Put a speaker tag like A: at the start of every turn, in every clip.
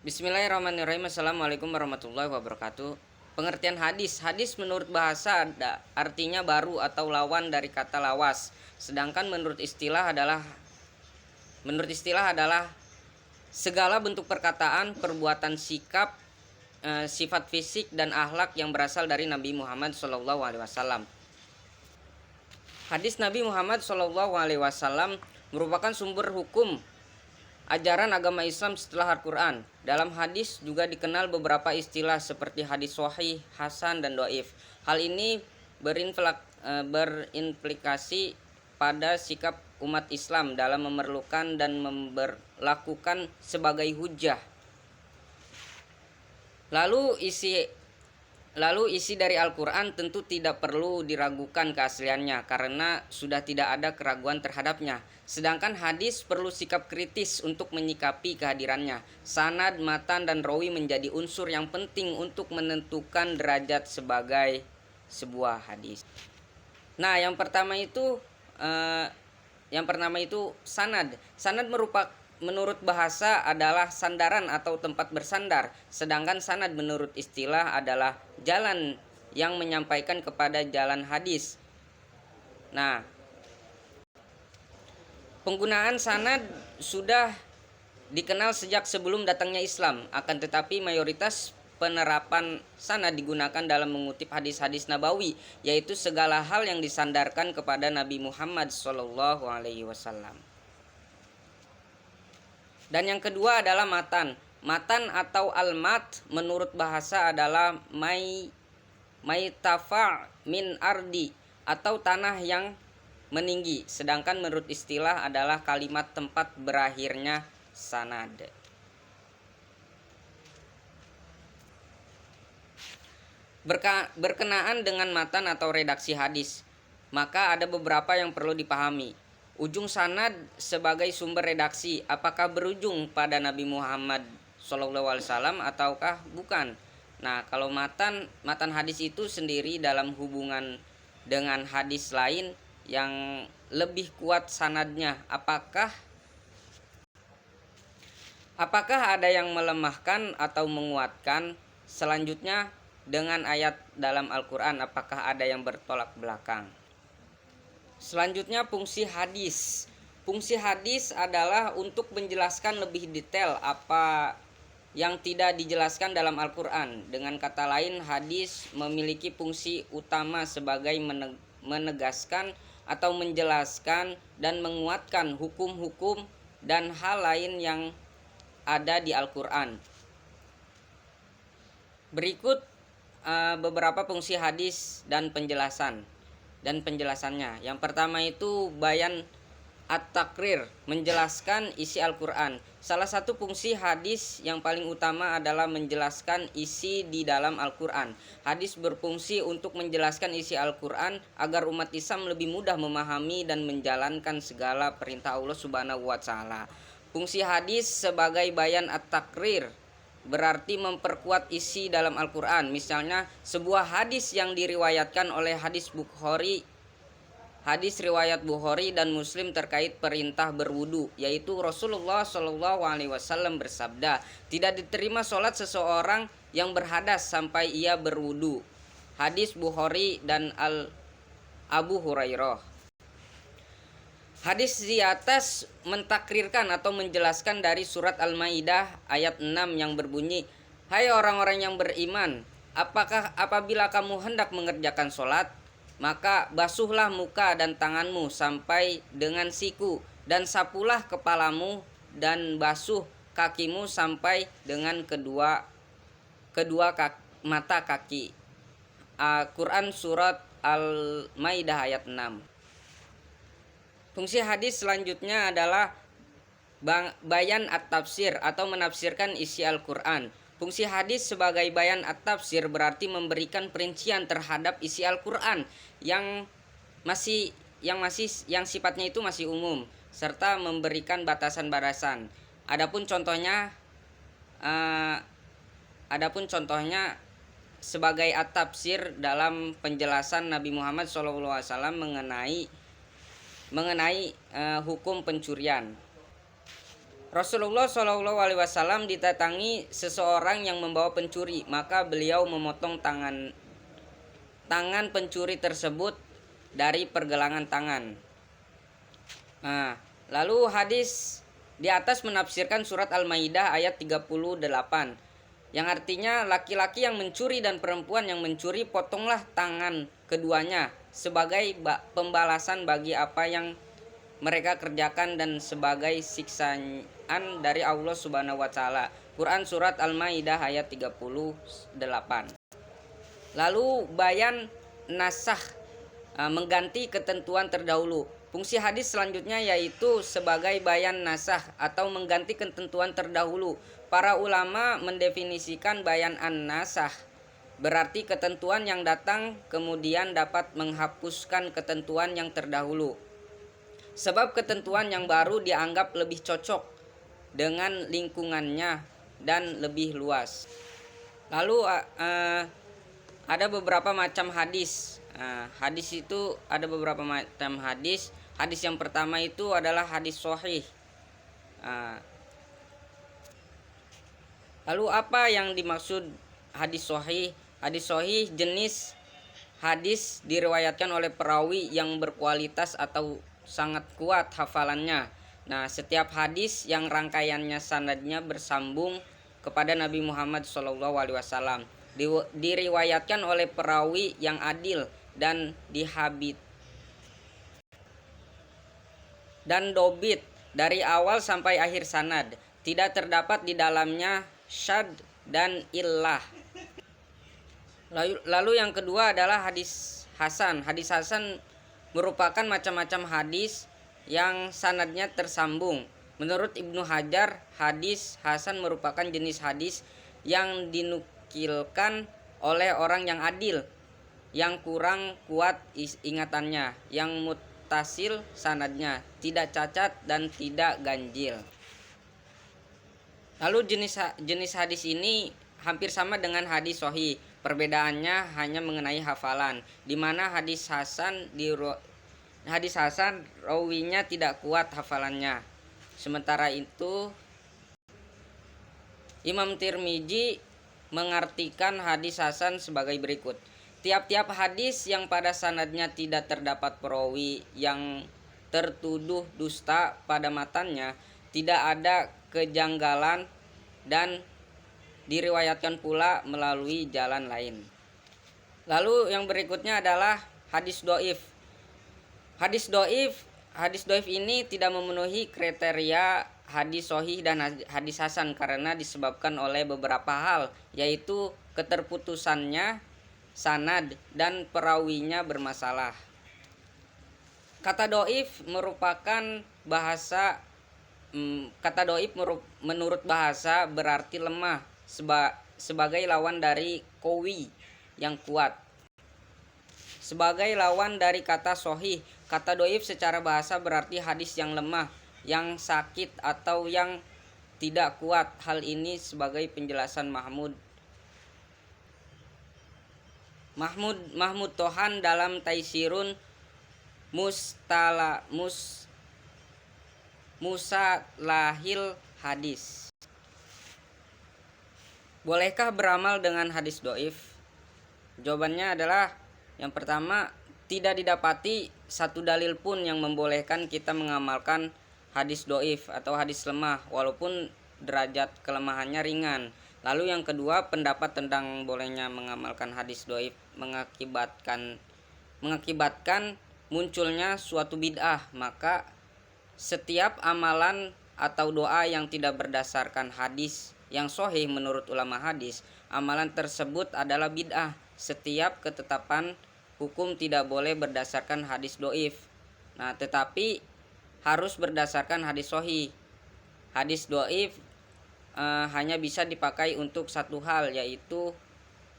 A: Bismillahirrahmanirrahim. Assalamualaikum warahmatullahi wabarakatuh. Pengertian hadis. Hadis menurut bahasa artinya baru atau lawan dari kata lawas. Sedangkan menurut istilah adalah segala bentuk perkataan, perbuatan, sikap, sifat fisik dan akhlak yang berasal dari Nabi Muhammad SAW. Hadis Nabi Muhammad SAW merupakan sumber hukum ajaran agama Islam setelah Al-Quran. Dalam hadis juga dikenal beberapa istilah seperti hadis sahih, hasan, dan dhaif. Hal ini berimplikasi pada sikap umat Islam dalam memerlukan dan memperlakukan sebagai hujjah. Lalu isi dari Al-Quran tentu tidak perlu diragukan keasliannya karena sudah tidak ada keraguan terhadapnya. Sedangkan hadis perlu sikap kritis untuk menyikapi kehadirannya. Sanad, matan, dan rawi menjadi unsur yang penting untuk menentukan derajat sebagai sebuah hadis. Nah, yang pertama itu sanad. Sanad menurut bahasa adalah sandaran atau tempat bersandar, sedangkan sanad menurut istilah adalah jalan yang menyampaikan kepada jalan hadis. Nah, penggunaan sanad sudah dikenal sejak sebelum datangnya Islam, akan tetapi mayoritas penerapan sanad digunakan dalam mengutip hadis-hadis nabawi, yaitu segala hal yang disandarkan kepada Nabi Muhammad SAW. Dan yang kedua adalah matan. Matan atau al-mat menurut bahasa adalah maitafa min ardi atau tanah yang meninggi. Sedangkan menurut istilah adalah kalimat tempat berakhirnya sanad. Berkenaan dengan matan atau redaksi hadis, maka ada beberapa yang perlu dipahami. Ujung sanad sebagai sumber redaksi, apakah berujung pada Nabi Muhammad SAW ataukah bukan? Nah, kalau matan hadis itu sendiri dalam hubungan dengan hadis lain yang lebih kuat sanadnya, apakah ada yang melemahkan atau menguatkan? Selanjutnya dengan ayat dalam Al-Quran, apakah ada yang bertolak belakang? Selanjutnya fungsi hadis. Fungsi hadis adalah untuk menjelaskan lebih detail apa yang tidak dijelaskan dalam Al-Quran. Dengan kata lain, hadis memiliki fungsi utama sebagai menegaskan atau menjelaskan dan menguatkan hukum-hukum dan hal lain yang ada di Al-Quran. Berikut beberapa fungsi hadis dan penjelasannya. Yang pertama itu bayan at-takrir, menjelaskan isi Al-Quran. Salah satu fungsi hadis yang paling utama adalah menjelaskan isi di dalam Al-Quran. Hadis berfungsi untuk menjelaskan isi Al-Quran agar umat Islam lebih mudah memahami dan menjalankan segala perintah Allah Subhanahu wa Ta'ala. Fungsi hadis sebagai bayan at-takrir berarti memperkuat isi dalam Al-Quran. Misalnya sebuah hadis yang diriwayatkan oleh hadis riwayat Bukhari dan Muslim terkait perintah berwudu, yaitu Rasulullah SAW bersabda, tidak diterima sholat seseorang yang berhadas sampai ia berwudu. Hadis Bukhari dan Abu Hurairah. Hadis di atas mentakrirkan atau menjelaskan dari surat Al-Maidah ayat 6 yang berbunyi, hai orang-orang yang beriman, apakah apabila kamu hendak mengerjakan sholat, maka basuhlah muka dan tanganmu sampai dengan siku, dan sapulah kepalamu dan basuh kakimu sampai dengan kedua mata kaki. Quran surat Al-Maidah ayat 6. Fungsi hadis selanjutnya adalah bayan at-tafsir atau menafsirkan isi Al-Quran. Fungsi hadis sebagai bayan at-tafsir berarti memberikan perincian terhadap isi Al-Quran yang sifatnya itu masih umum, serta memberikan batasan-batasan. Adapun contohnya sebagai at-tafsir dalam penjelasan Nabi Muhammad SAW mengenai hukum pencurian. Rasulullah Shallallahu Alaihi Wasallam didatangi seseorang yang membawa pencuri, maka beliau memotong tangan pencuri tersebut dari pergelangan tangan. Nah, lalu hadis di atas menafsirkan surat Al-Maidah ayat 38 yang artinya laki-laki yang mencuri dan perempuan yang mencuri, potonglah tangan keduanya sebagai pembalasan bagi apa yang mereka kerjakan dan sebagai siksaan dari Allah Subhanahu wa taala. Quran surat Al-Maidah ayat 38. Lalu bayan nasakh, mengganti ketentuan terdahulu. Fungsi hadis selanjutnya yaitu sebagai bayan nasakh atau mengganti ketentuan terdahulu. Para ulama mendefinisikan bayan an-nasakh berarti ketentuan yang datang kemudian dapat menghapuskan ketentuan yang terdahulu. Sebab ketentuan yang baru dianggap lebih cocok dengan lingkungannya dan lebih luas. Lalu ada beberapa macam hadis. Hadis itu ada beberapa macam hadis. Hadis yang pertama itu adalah hadis sahih. Lalu apa yang dimaksud hadis sahih? Hadis sahih jenis hadis diriwayatkan oleh perawi yang berkualitas atau sangat kuat hafalannya. Nah, setiap hadis yang rangkaiannya sanadnya bersambung kepada Nabi Muhammad SAW diriwayatkan oleh perawi yang adil dan dobit dari awal sampai akhir sanad, tidak terdapat di dalamnya syad dan illah. Lalu yang kedua adalah hadis hasan. Hadis hasan merupakan macam-macam hadis yang sanadnya tersambung. Menurut Ibnu Hajar, hadis hasan merupakan jenis hadis yang dinukilkan oleh orang yang adil, yang kurang kuat ingatannya, yang mutasil sanadnya, tidak cacat dan tidak ganjil. Lalu jenis hadis ini hampir sama dengan hadis sahih. Perbedaannya hanya mengenai hafalan, di mana hadis hasan rawinya tidak kuat hafalannya. Sementara itu Imam Tirmizi mengartikan hadis hasan sebagai berikut. Tiap-tiap hadis yang pada sanadnya tidak terdapat perawi yang tertuduh dusta pada matannya, tidak ada kejanggalan dan diriwayatkan pula melalui jalan lain. Lalu yang berikutnya adalah hadis doif. Hadis doif ini tidak memenuhi kriteria hadis sahih dan hadis hasan karena disebabkan oleh beberapa hal, yaitu keterputusannya sanad dan perawinya bermasalah. Kata doif menurut bahasa berarti lemah, sebagai lawan dari qawi yang kuat. Sebagai lawan dari kata sahih, kata doif secara bahasa berarti hadis yang lemah, yang sakit atau yang tidak kuat. Hal ini sebagai penjelasan Mahmud Tohan dalam Taisirun Musalahil hadis. Bolehkah beramal dengan hadis doif? Jawabannya adalah yang pertama, tidak didapati satu dalil pun yang membolehkan kita mengamalkan hadis doif atau hadis lemah walaupun derajat kelemahannya ringan. Lalu yang kedua, pendapat tentang bolehnya mengamalkan hadis doif mengakibatkan munculnya suatu bid'ah. Maka setiap amalan atau doa yang tidak berdasarkan hadis yang sahih menurut ulama hadis, amalan tersebut adalah bid'ah. Setiap ketetapan hukum tidak boleh berdasarkan hadis doif. Nah, tetapi harus berdasarkan hadis sahih. Hadis doif hanya bisa dipakai untuk satu hal, yaitu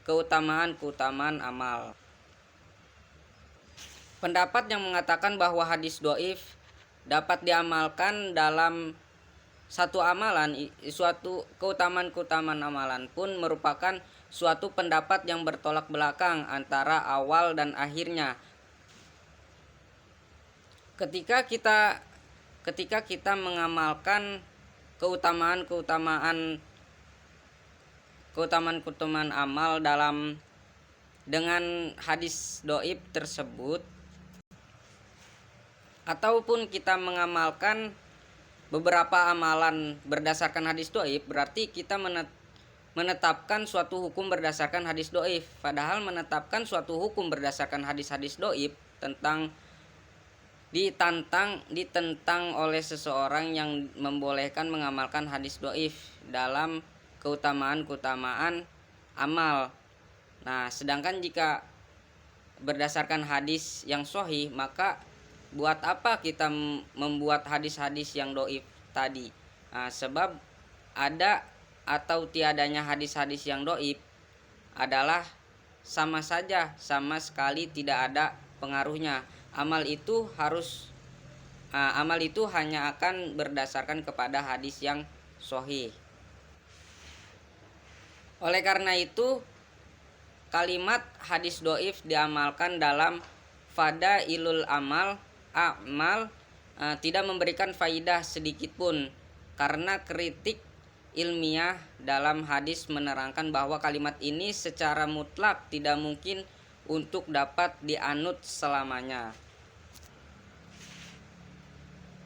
A: keutamaan amal. Pendapat yang mengatakan bahwa hadis doif dapat diamalkan dalam satu amalan, suatu keutamaan amalan pun merupakan suatu pendapat yang bertolak belakang antara awal dan akhirnya. Ketika kita mengamalkan keutamaan amal dengan hadis doib tersebut, ataupun kita mengamalkan beberapa amalan berdasarkan hadis doib, berarti kita menetapkan suatu hukum berdasarkan hadis doib. Padahal menetapkan suatu hukum berdasarkan hadis-hadis doib ditentang oleh seseorang yang membolehkan mengamalkan hadis doib dalam keutamaan amal. Nah, sedangkan jika berdasarkan hadis yang sahih, maka buat apa kita membuat hadis-hadis yang doib tadi? Nah, sebab ada atau tiadanya hadis-hadis yang doib adalah sama saja, sama sekali tidak ada pengaruhnya. Amal itu hanya akan berdasarkan kepada hadis yang sahih. Oleh karena itu, kalimat hadis doif diamalkan dalam fadailul amal tidak memberikan faidah sedikit pun, karena kritik ilmiah dalam hadis menerangkan bahwa kalimat ini secara mutlak tidak mungkin untuk dapat dianut selamanya.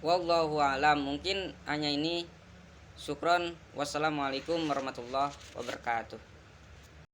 A: Wallahu a'lam. Mungkin hanya ini. Syukron. Wassalamualaikum warahmatullahi wabarakatuh.